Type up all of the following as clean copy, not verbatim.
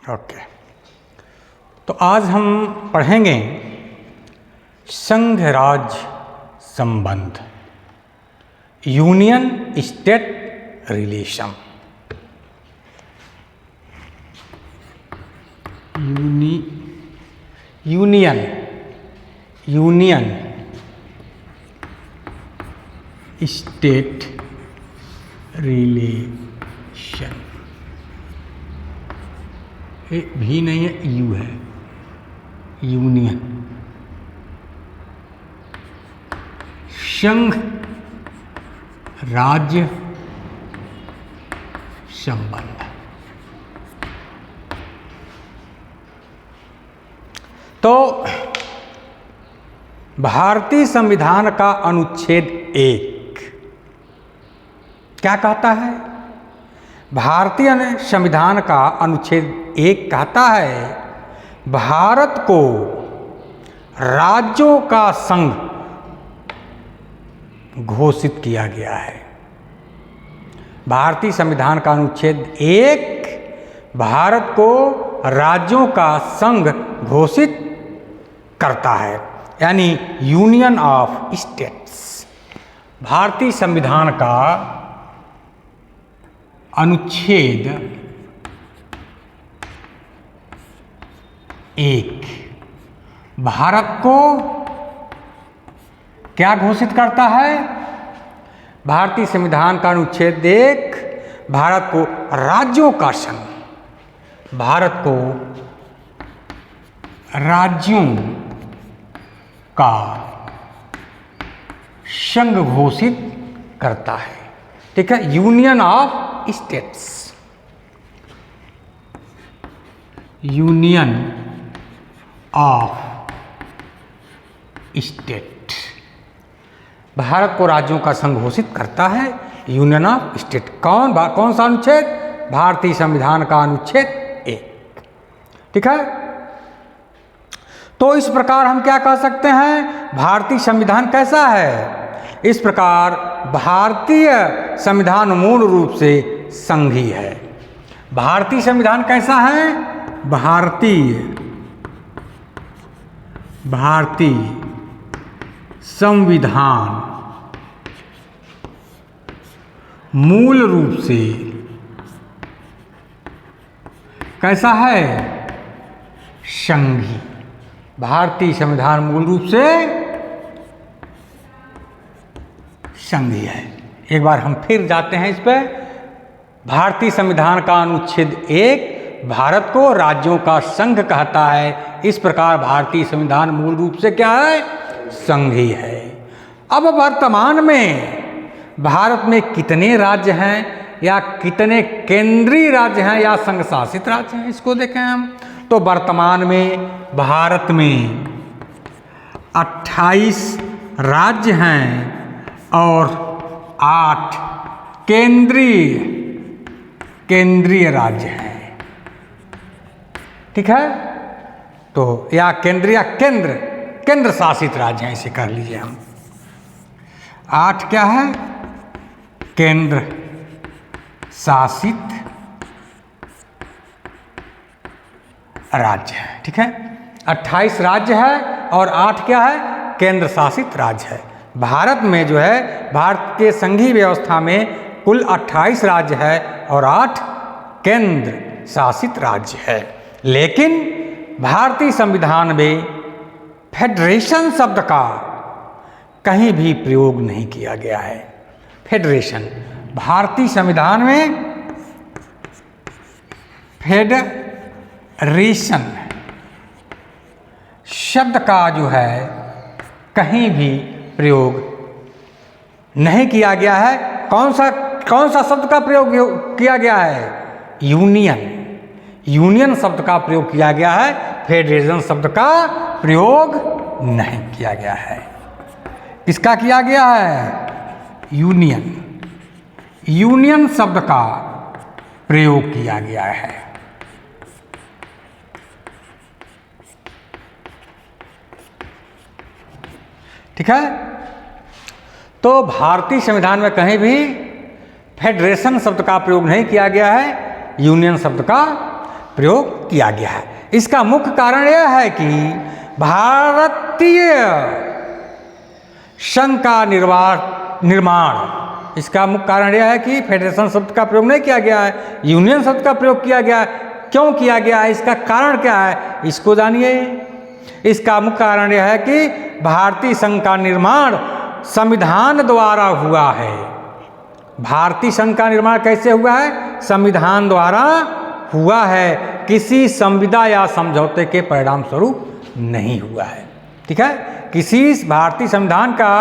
Okay, तो आज हम पढ़ेंगे संघ राज्य संबंध, union state relation. Union state relation, ये भी नहीं है, यू है, यूनियन संघ राज्य संबंध। तो भारतीय संविधान का अनुच्छेद 1 क्या कहता है? भारतीय संविधान का अनुच्छेद 1 कहता है, भारत को राज्यों का संघ घोषित किया गया है। भारतीय संविधान का अनुच्छेद 1 भारत को राज्यों का संघ घोषित करता है, यानी यूनियन ऑफ स्टेट्स। भारतीय संविधान का अनुच्छेद 1 भारत को क्या घोषित करता है? भारतीय संविधान का अनुच्छेद 1 भारत को राज्यों का संघ, भारत को राज्यों का संघ घोषित करता है। ठीक है, union of states, union of state Bharat को राज्यों का संघ घोषित करता है, यूनियन ऑफ स्टेट। कौन सा अनुच्छेद? भारतीय संविधान का अनुच्छेद 1। ठीक है, तो इस प्रकार हम क्या कह सकते हैं? भारतीय संविधान कैसा है? इस प्रकार भारतीय संविधान मूल रूप से संघीय है। भारतीय संविधान कैसा है? भारतीय संविधान मूल रूप से कैसा है? संघीय। भारतीय संविधान मूल रूप से संघीय है। एक बार हम फिर जाते हैं इस पे। भारतीय संविधान का अनुच्छेद 1 भारत को राज्यों का संघ कहता है। इस प्रकार भारतीय संविधान मूल रूप से क्या है? संघीय है। अब वर्तमान में भारत में कितने राज्य हैं या कितने केंद्रीय राज्य हैं या संघ शासित राज्य हैं, इसको देखें हम। तो वर्तमान में भारत में 28 राज्य हैं और 8 केंद्रीय राज्य हैं। ठीक है, तो या केंद्र शासित राज्य हैं, इसे कर लीजिए हम। 8 क्या है? केंद्र शासित राज्य है। ठीक है, 28 राज्य है और 8 क्या है? केंद्र शासित राज्य है। भारत में जो है, भारत के संघीय व्यवस्था में कुल 28 राज्य है और 8 केंद्र शासित राज्य है। लेकिन भारतीय संविधान में फेडरेशन शब्द का कहीं भी प्रयोग नहीं किया गया है। फेडरेशन, भारतीय संविधान में फेडरेशन शब्द का जो है कहीं भी प्रयोग नहीं किया गया है। कौन सा शब्द का प्रयोग किया गया है? यूनियन शब्द का प्रयोग किया गया है। फेडरेशन शब्द का प्रयोग नहीं किया गया है। किसका किया गया है? यूनियन शब्द का प्रयोग किया गया है। ठीक है, तो भारतीय संविधान में कहीं भी फेडरेशन शब्द का प्रयोग नहीं किया गया है, यूनियन शब्द का प्रयोग किया गया है। इसका मुख्य कारण यह है कि भारतीय संघ का निर्माण, इसका मुख्य कारण यह है कि फेडरेशन शब्द का प्रयोग नहीं किया गया है, यूनियन शब्द का प्रयोग किया गया है। क्यों किया गया है, इसका कारण क्या है, इसको जानिए। इसका मुख्य कारण यह है कि भारतीय संघ का निर्माण संविधान द्वारा हुआ है। भारतीय संघ का निर्माण कैसे हुआ है, संविधान द्वारा हुआ है, किसी संविदा या समझौते के परिणाम स्वरूप नहीं हुआ है। ठीक है, किसी भारतीय संविधान का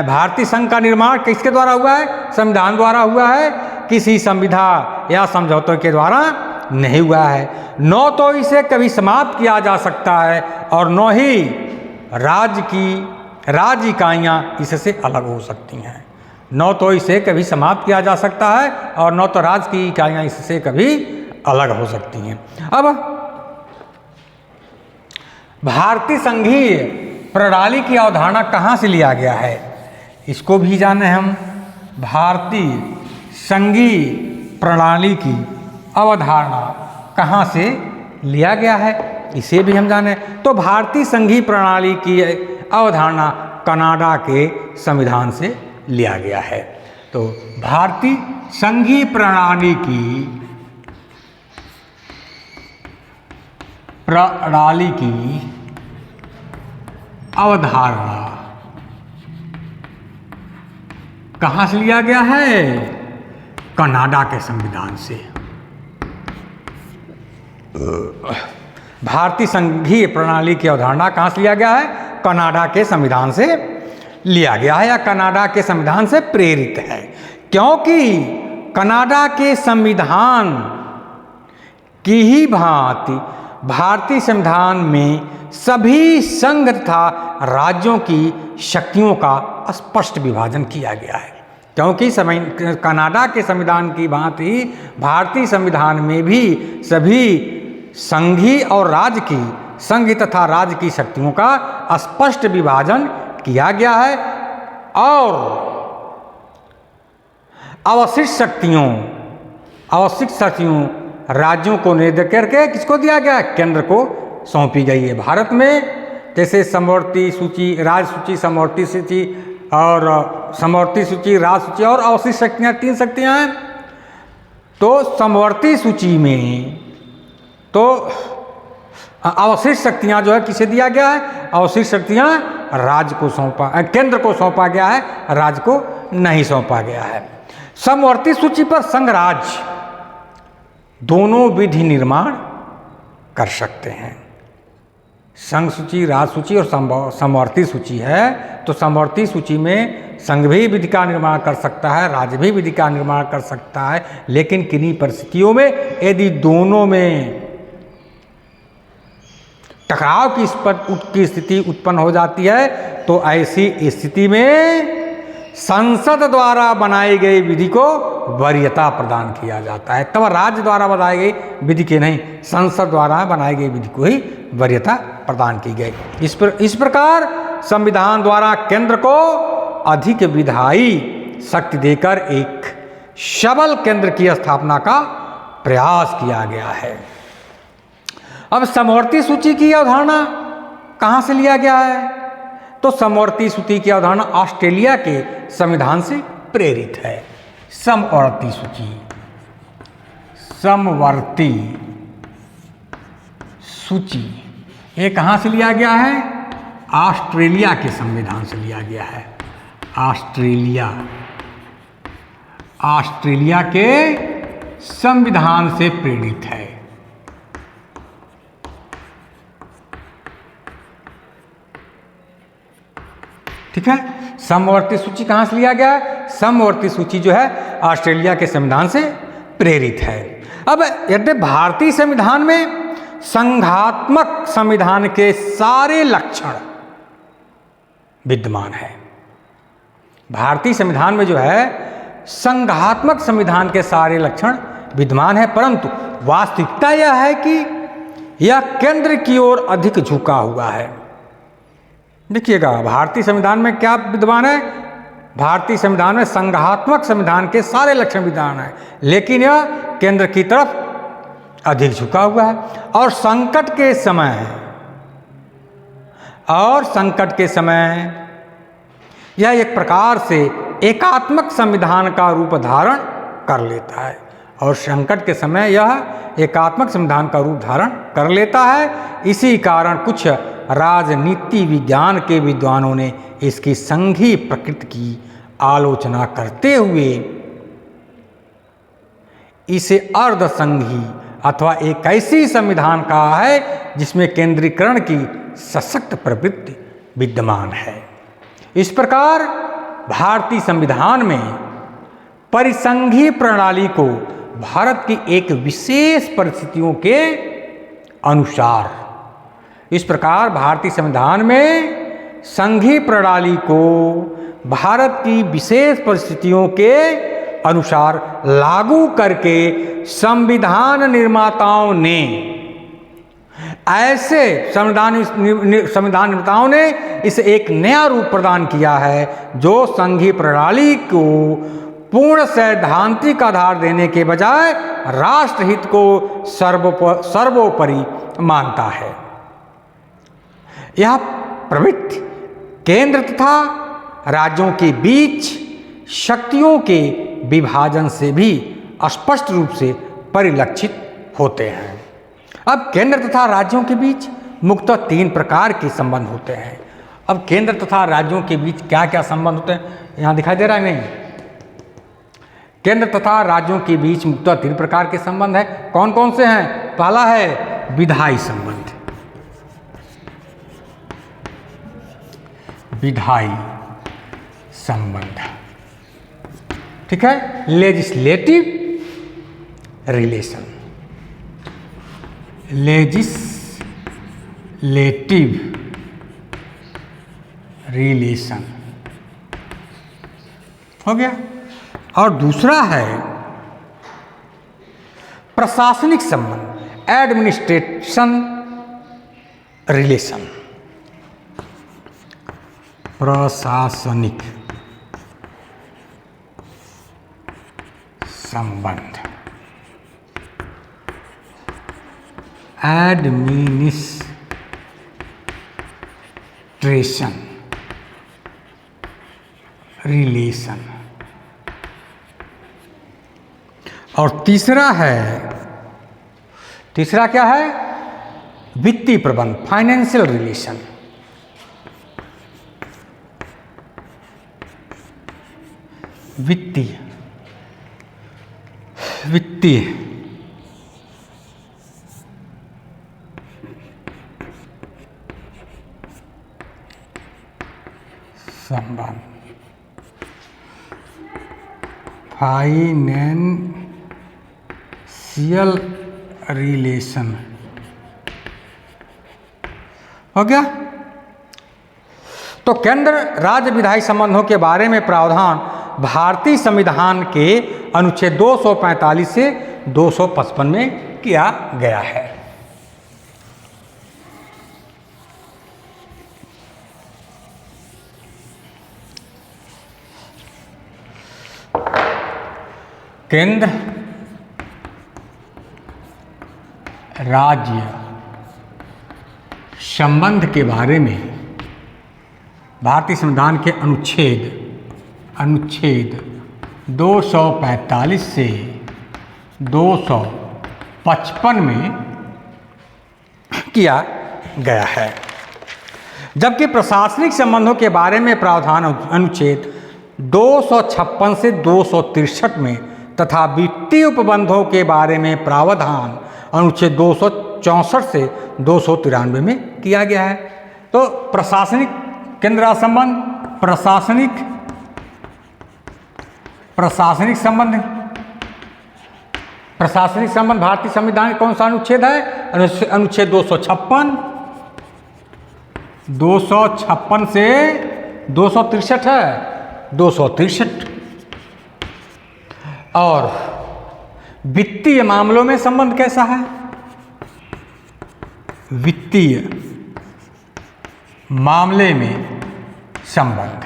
भारतीय संघ का निर्माण किसके द्वारा हुआ है, संविधान द्वारा हुआ है, किसी संविदा या समझौतों के द्वारा नहीं हुआ है। न तो इसे कभी समाप्त किया जा सकता है और न ही राज्य इकाइयाँ इससे अलग हो सकती हैं। न तो इसे कभी समाप्त किया जा सकता है और न तो राज्य की इकाइयाँ इससे कभी अलग हो सकती हैं। अब भारतीय संघीय प्रणाली की अवधारणा कहाँ से लिया गया है, इसको भी जाने हम। भारतीय संघीय प्रणाली की अवधारणा कहाँ से लिया गया है, इसे भी हम जाने। तो भारतीय संघीय प्रणाली की अवधारणा कनाडा के संविधान से लिया गया है। तो भारतीय संघीय प्रणाली की अवधारणा कहाँ से लिया गया है, कनाडा के संविधान से। भारतीय संघीय प्रणाली की अवधारणा कहाँ से लिया गया है, कनाडा के संविधान से लिया गया है या कनाडा के संविधान से प्रेरित है। क्योंकि कनाडा के संविधान की ही भांति भारतीय संविधान में सभी संघ तथा राज्यों की शक्तियों का स्पष्ट विभाजन किया गया है। क्योंकि कनाडा के संविधान की भांति भारतीय संविधान में भी सभी संघीय और राज्य की, संघ तथा राज्य की शक्तियों का स्पष्ट विभाजन किया गया है और अवशिष्ट शक्तियों राज्यों को निर्देश करके किसको दिया गया है, केंद्र को सौंपी गई है। भारत में जैसे समवर्ती सूची, राज्य सूची, समवर्ती सूची और समवर्ती सूची, राज्य सूची और अवशिष्ट शक्तियाँ, 3 शक्तियाँ हैं। तो समवर्ती सूची में तो अवशिष्ट शक्तियाँ जो है किसे दिया गया है, अवशिष्ट शक्तियाँ राज्य को केंद्र को सौंपा गया है, राज्य को नहीं सौंपा गया है। समवर्ती सूची पर संघ राज्य दोनों विधि निर्माण कर सकते हैं। संघ सूची, राज्य सूची और समवर्ती सूची है, तो समवर्ती सूची में संघ भी विधि का निर्माण कर सकता है, राज्य भी विधि का निर्माण कर सकता है। लेकिन किन्हीं परिस्थितियों में यदि दोनों में टकराव की स्थिति उत्पन्न हो जाती है, तो ऐसी स्थिति में संसद द्वारा बनाई गई विधि को वरीयता प्रदान किया जाता है। तब राज्य द्वारा बनाई गई विधि के नहीं, संसद द्वारा बनाई गई विधि को ही वरीयता प्रदान की गई। इस प्रकार संविधान द्वारा केंद्र को अधिक विधायी शक्ति देकर एक सबल केंद्र की स्थापना का प्रयास किया गया है। अब समवर्ती सूची की अवधारणा कहाँ से लिया गया है, तो समवर्ती सूची की अवधारणा ऑस्ट्रेलिया के संविधान से प्रेरित है। समवर्ती सूची ये कहाँ से लिया गया है, ऑस्ट्रेलिया के संविधान से लिया गया है। ऑस्ट्रेलिया के संविधान से प्रेरित है। ठीक है, समवर्ती सूची कहाँ से लिया गया है, समवर्ती सूची जो है ऑस्ट्रेलिया के संविधान से प्रेरित है। अब यद्यपि भारतीय संविधान में संघात्मक संविधान के सारे लक्षण विद्यमान है, भारतीय संविधान में जो है संघात्मक संविधान के सारे लक्षण विद्यमान है, परंतु वास्तविकता यह है कि यह केंद्र की ओर अधिक झुका हुआ है। देखिएगा भारतीय संविधान में क्या विद्यमान है, भारतीय संविधान में संघात्मक संविधान के सारे लक्षण विद्यमान हैं, लेकिन यह केंद्र की तरफ अधिक झुका हुआ है। और संकट के समय यह एक प्रकार से एकात्मक संविधान का रूप धारण कर लेता है। और संकट के समय यह एकात्मक संविधान का रूप धारण कर लेता है। इसी कारण कुछ राजनीति विज्ञान के विद्वानों ने इसकी संघीय प्रकृति की आलोचना करते हुए इसे अर्धसंघी अथवा एक ऐसी संविधान कहा है जिसमें केंद्रीकरण की सशक्त प्रवृत्ति विद्यमान है। इस प्रकार भारतीय संविधान में परिसंघीय प्रणाली को भारत की एक विशेष परिस्थितियों के अनुसार, इस प्रकार भारतीय संविधान में संघीय प्रणाली को भारत की विशेष परिस्थितियों के अनुसार लागू करके संविधान निर्माताओं ने इसे एक नया रूप प्रदान किया है, जो संघीय प्रणाली को पूर्ण सैद्धांतिक आधार देने के बजाय राष्ट्रहित को सर्वोपरि मानता है। यह प्रवृत्ति केंद्र तथा राज्यों के बीच शक्तियों के विभाजन से भी स्पष्ट रूप से परिलक्षित होते हैं। अब केंद्र तथा राज्यों के बीच मुख्यतः 3 प्रकार के संबंध होते हैं। अब केंद्र तथा राज्यों के बीच क्या क्या संबंध होते हैं, यहाँ दिखाई दे रहा है नहीं? केंद्र तथा राज्यों के बीच मुख्यतः 3 प्रकार के संबंध है। कौन कौन से हैं? पहला है विधायी संबंध, विधायी संबंध, ठीक है, लेजिस्लेटिव रिलेशन, हो गया। और दूसरा है प्रशासनिक संबंध, एडमिनिस्ट्रेशन रिलेशन, प्रशासनिक संबंध, एडमिनिस्ट्रेशन रिलेशन। और तीसरा क्या है? वित्तीय प्रबंध, फाइनेंशियल रिलेशन, वित्तीय संबंध, फाइनेंशियल रिलेशन, हो गया। तो केंद्र राज्य विधायी संबंधों के बारे में प्रावधान भारतीय संविधान के अनुच्छेद 245 से 255 में किया गया है। केंद्र राज्य संबंध के बारे में भारतीय संविधान के अनुच्छेद 245 से 255 में किया गया है। जबकि प्रशासनिक संबंधों के बारे में प्रावधान अनुच्छेद 256 से 263 में तथा वित्तीय उपबंधों के बारे में प्रावधान अनुच्छेद 264 से 293 में किया गया है। तो प्रशासनिक केंद्र राज्य संबंध, प्रशासनिक संबंध भारतीय संविधान का कौन सा अनुच्छेद है? अनुच्छेद 256 से 263 है, 263। और वित्तीय मामलों में संबंध कैसा है? वित्तीय मामले में संबंध,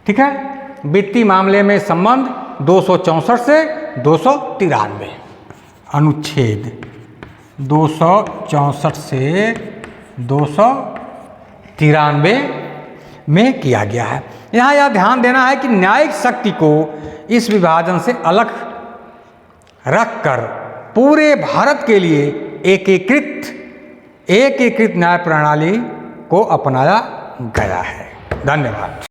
ठीक है। वित्तीय मामले में संबंध 264 से 293, अनुच्छेद 264 से 293 में किया गया है। यहाँ यह ध्यान देना है कि न्यायिक शक्ति को इस विभाजन से अलग रखकर पूरे भारत के लिए एकीकृत न्याय प्रणाली को अपनाया गया है। धन्यवाद।